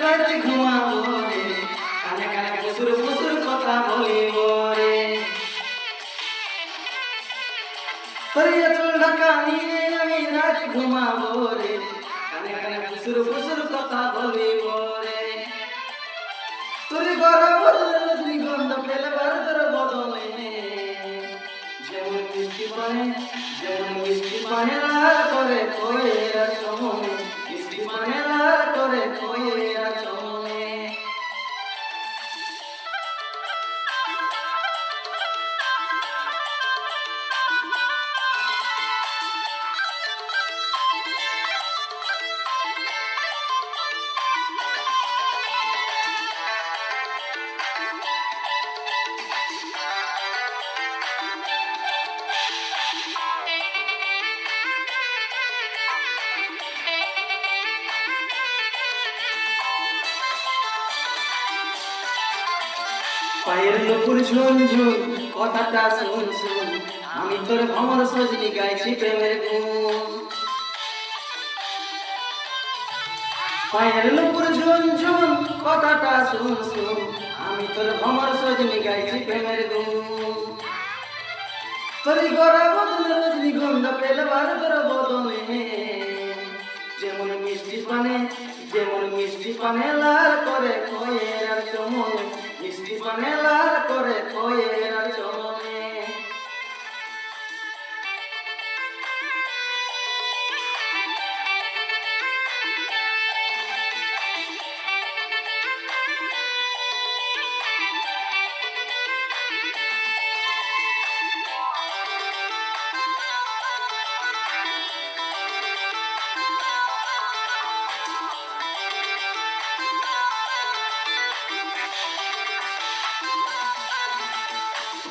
রাতে ঘুমাবো রে, কানে কানে ফুসুর ফুসুর কথা বলিব রে। তোর চুল ঢাকা নিয়ে আমি রাতে ঘুমাবো রে, কানে কানে ফুসুর ফুসুর কথা বলিব রে। তোর গড়া বদলে রজনীগন্ধা ফেলবার তোর বদলে, যেমন মিষ্টি পানে, যেমন মিষ্টি পানে লাল করে কইরা চমনে, মিষ্টি পানে লাল করে কইরা চমনে। পায়ের নুপুর ঝুনঝুন কথাটা শুন শুন, আমি তোর ভ্রমর সজনি গাইছি প্রেমের গুণ। পায়ের নুপুর ঝুনঝুন কথাটা শুন শুন, আমি তোর ভ্রমর সজনি গাইছি প্রেমের গুণ। তোর গড়া বদলে রজনীগন্ধা ফেলবার তোর বদনে, যেমন মিষ্টি পানে, যেমন মিষ্টি পানে লাল করে কইরা চমনে, মিষ্টি পানে লাল করে কইরা চমনে।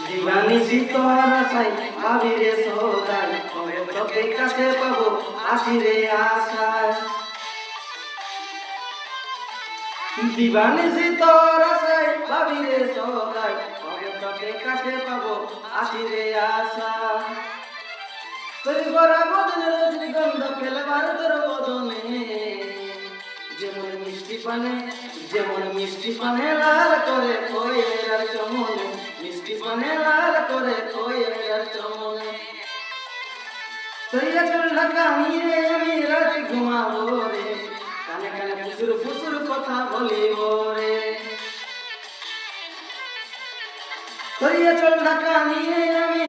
দিবানিশি তোর আশায় ভাবি রে সদাই, কবে তোকে কাছে পাবো আসি রে আশায়। দিবানিশি তোর আশায় ভাবি রে সদাই, কবে তোকে কাছে পাবো আসি রে আশায়। তোর গড়া বদলে রজনীগন্ধা ফেলবার তোর বদনে, যেমন মিষ্টি পানে, যেমন মিষ্টি পানে লাল করে কইরা চমনে, মিষ্টি পানে লাল করে কইরা চমনে। তোর চুল ঢাকা নিয়ে আমি রাতে ঘুমাবো রে, কানে কানে ফুসুর ফুসুর কথা বলিব রে। তোর চুল ঢাকা নিয়ে আমি